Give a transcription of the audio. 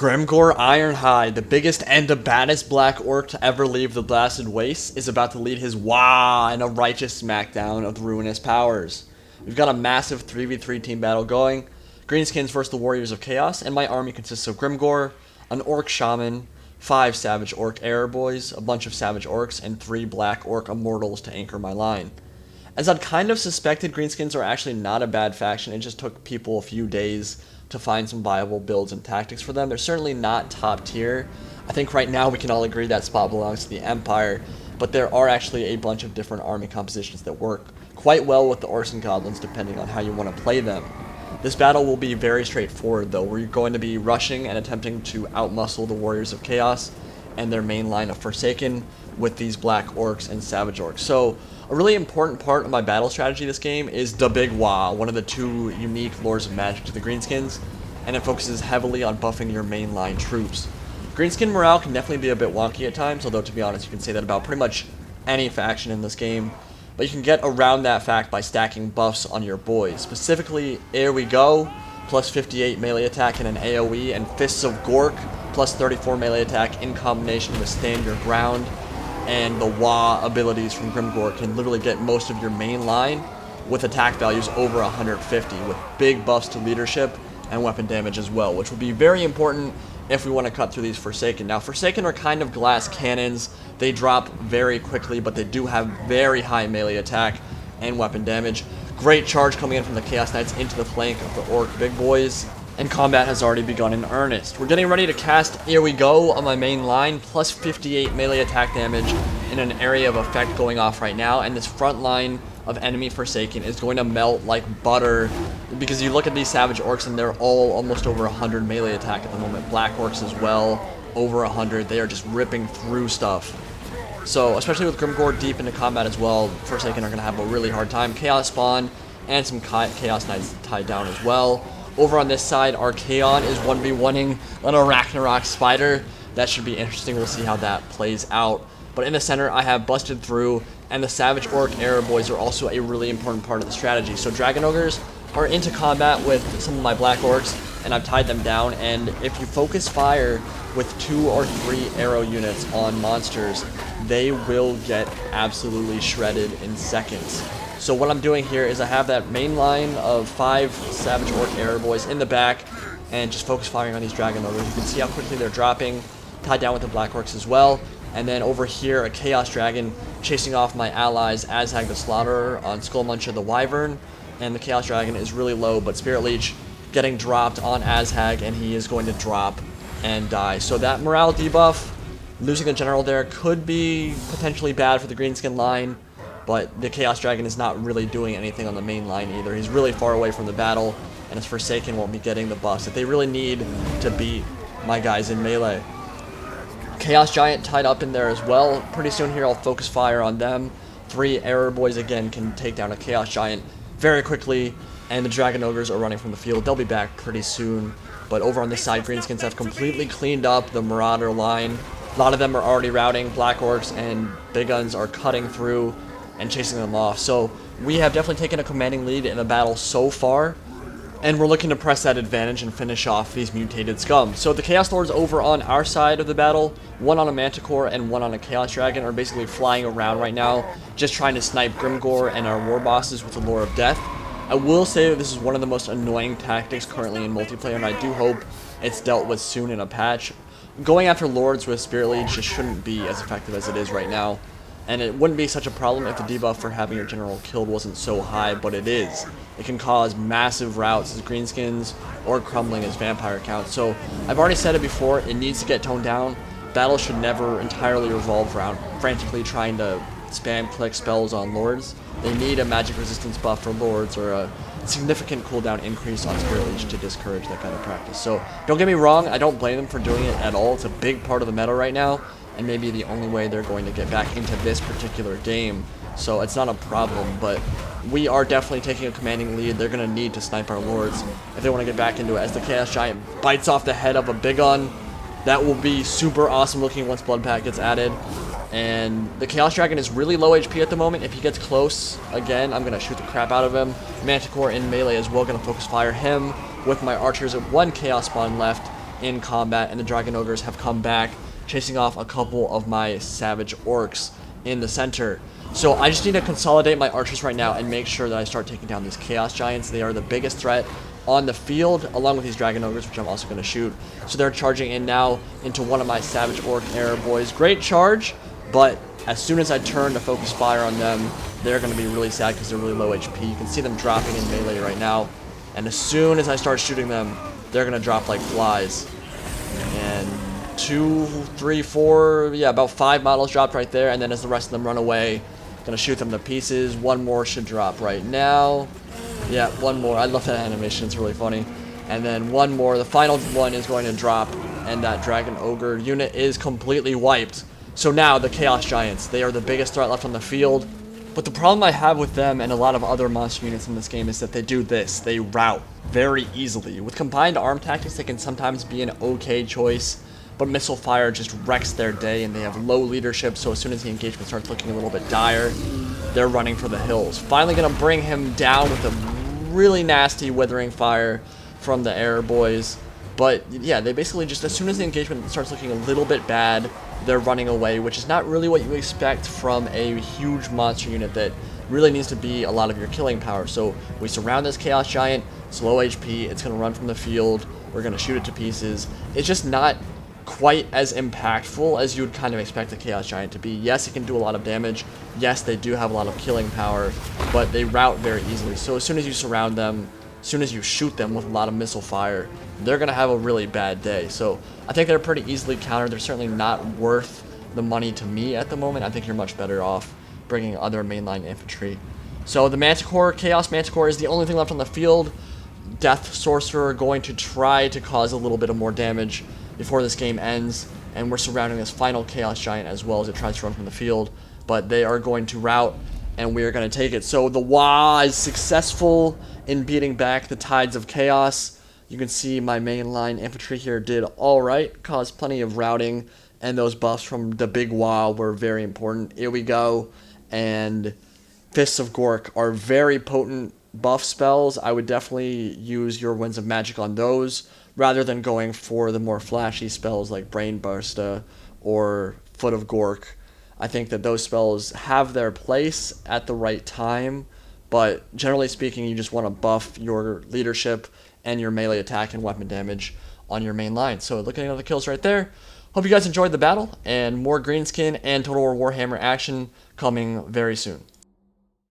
Grimgor Ironhide, the biggest and the baddest black orc to ever leave the blasted wastes, is about to lead his Waaagh in a righteous smackdown of the ruinous powers. We've got a massive 3v3 team battle going. Greenskins versus the Warriors of Chaos, and my army consists of Grimgor, an orc shaman, 5 savage orc error boys, a bunch of savage orcs, and 3 black orc immortals to anchor my line. As I'd kind of suspected, Greenskins are actually not a bad faction. It just took people a few days to find some viable builds and tactics for them. They're certainly not top tier. I think right now we can all agree that spot belongs to the Empire, but there are actually a bunch of different army compositions that work quite well with the orcs and goblins depending on how you want to play them. This battle will be very straightforward though. We're going to be rushing and attempting to outmuscle the Warriors of Chaos and their main line of Forsaken with these black orcs and savage orcs. So a really important part of my battle strategy this game is the Big Waaagh, one of the 2 unique lores of magic to the Greenskins, and it focuses heavily on buffing your mainline troops. Greenskin morale can definitely be a bit wonky at times, although to be honest you can say that about pretty much any faction in this game, but you can get around that fact by stacking buffs on your boys. Specifically, Here We Go, plus 58 melee attack and an AoE, and Fists of Gork, plus 34 melee attack in combination with Stand Your Ground, and the Waaagh abilities from Grimgor can literally get most of your main line with attack values over 150, with big buffs to leadership and weapon damage as well, which will be very important if we want to cut through these Forsaken. Now, Forsaken are kind of glass cannons. They drop very quickly, but they do have very high melee attack and weapon damage. Great charge coming in from the Chaos Knights into the flank of the Orc big boys, and combat has already begun in earnest. We're getting ready to cast Here We Go on my main line, plus 58 melee attack damage in an area of effect going off right now, and this front line of enemy Forsaken is going to melt like butter, because you look at these savage orcs and they're all almost over 100 melee attack at the moment. Black orcs as well, over 100. They are just ripping through stuff. So, especially with Grimgor deep into combat as well, Forsaken are going to have a really hard time. Chaos Spawn and some Chaos Knights tied down as well. Over on this side, Archaon is 1v1ing an Arachnarok Spider. That should be interesting. We'll see how that plays out. But in the center, I have Busted Through, and the Savage Orc Error Boys are also a really important part of the strategy. So Dragon Ogres are into combat with some of my Black Orcs, and I've tied them down. And if you focus fire with 2 or 3 arrow units on monsters, they will get absolutely shredded in seconds. So what I'm doing here is I have that main line of 5 Savage Orc Error Boys in the back, and just focus firing on these Dragon Ogres. You can see how quickly they're dropping, tied down with the Black Orcs as well. And then over here, a Chaos Dragon chasing off my allies, Azhag the Slaughterer on Skullmuncher the Wyvern. And the Chaos Dragon is really low, but Spirit Leech getting dropped on Azhag, and he is going to drop and die. So that morale debuff, losing a general there, could be potentially bad for the Greenskin line, but the Chaos Dragon is not really doing anything on the main line either. He's really far away from the battle, and his Forsaken won't be getting the buffs that they really need to beat my guys in melee. Chaos Giant tied up in there as well. Pretty soon here I'll focus fire on them. 3 Error Boys again can take down a Chaos Giant very quickly, and the Dragon Ogres are running from the field. They'll be back pretty soon. But over on this side, Greenskins have completely cleaned up the Marauder line. A lot of them are already routing. Black Orcs and Big Guns are cutting through and chasing them off. So we have definitely taken a commanding lead in the battle so far, and we're looking to press that advantage and finish off these mutated scum. So the Chaos Lords over on our side of the battle, 1 on a Manticore and 1 on a Chaos Dragon, are basically flying around right now, just trying to snipe Grimgor and our war bosses with the Lore of Death. I will say that this is one of the most annoying tactics currently in multiplayer, and I do hope it's dealt with soon in a patch. Going after Lords with Spirit Leech just shouldn't be as effective as it is right now. And it wouldn't be such a problem if the debuff for having your general killed wasn't so high, but it is. It can cause massive routes as Greenskins or crumbling as vampire counts. So I've already said it before, it needs to get toned down. Battle should never entirely revolve around frantically trying to spam click spells on Lords. They need a magic resistance buff for Lords or a significant cooldown increase on Spirit Leech to discourage that kind of practice. So don't get me wrong, I don't blame them for doing it at all. It's a big part of the meta right now, and maybe the only way they're going to get back into this particular game. So it's not a problem, but we are definitely taking a commanding lead. They're going to need to snipe our Lords if they want to get back into it. As the Chaos Giant bites off the head of a Big Gun, that will be super awesome looking once Blood Pact gets added. And the Chaos Dragon is really low HP at the moment. If he gets close, again, I'm going to shoot the crap out of him. Manticore in melee as well, going to focus fire him with my archers at 1 Chaos Spawn left. in combat, and the Dragon Ogres have come back, chasing off a couple of my Savage Orcs in the center. So I just need to consolidate my archers right now and make sure that I start taking down these Chaos Giants. They are the biggest threat on the field, along with these Dragon Ogres, which I'm also going to shoot. So they're charging in now into one of my Savage Orc Arrow Boys. Great charge, but as soon as I turn to focus fire on them, they're going to be really sad because they're really low HP. You can see them dropping in melee right now. And as soon as I start shooting them, they're going to drop like flies. And 2, 3, 4, yeah, about 5 models dropped right there. And then as the rest of them run away, gonna shoot them to pieces. One more should drop right now. Yeah, one more. I love that animation. It's really funny. And then one more. The final one is going to drop, and that Dragon Ogre unit is completely wiped. So now the Chaos Giants, they are the biggest threat left on the field. But the problem I have with them and a lot of other monster units in this game is that they do this. They rout very easily. With combined arm tactics, they can sometimes be an okay choice, but missile fire just wrecks their day, and they have low leadership, so as soon as the engagement starts looking a little bit dire, they're running for the hills. Finally gonna bring him down with a really nasty Withering Fire from the Air Boys. But yeah, they basically just, as soon as the engagement starts looking a little bit bad, they're running away, which is not really what you expect from a huge monster unit that really needs to be a lot of your killing power. So we surround this Chaos Giant, it's low HP, it's gonna run from the field, we're gonna shoot it to pieces. It's just not quite as impactful as you would kind of expect a Chaos Giant to be. Yes, it can do a lot of damage. Yes, they do have a lot of killing power, but they rout very easily. So as soon as you surround them, as soon as you shoot them with a lot of missile fire, they're going to have a really bad day. So I think they're pretty easily countered. They're certainly not worth the money to me at the moment. I think you're much better off bringing other mainline infantry. So the Manticore, Chaos Manticore, is the only thing left on the field. Death Sorcerer going to try to cause a little bit of more damage before this game ends, and we're surrounding this final Chaos Giant as well as it tries to run from the field, but they are going to rout, and we are going to take it. So the Waaagh is successful in beating back the Tides of Chaos. You can see my mainline infantry here did alright, caused plenty of routing, and those buffs from the Big Waaagh were very important. Here we go, and Fists of Gork are very potent buff spells. I would definitely use your Winds of Magic on those, rather than going for the more flashy spells like Brain Bursta or Foot of Gork. I think that those spells have their place at the right time, but generally speaking, you just want to buff your leadership and your melee attack and weapon damage on your main line. So looking at the kills right there, hope you guys enjoyed the battle, and more Greenskin and Total War Warhammer action coming very soon.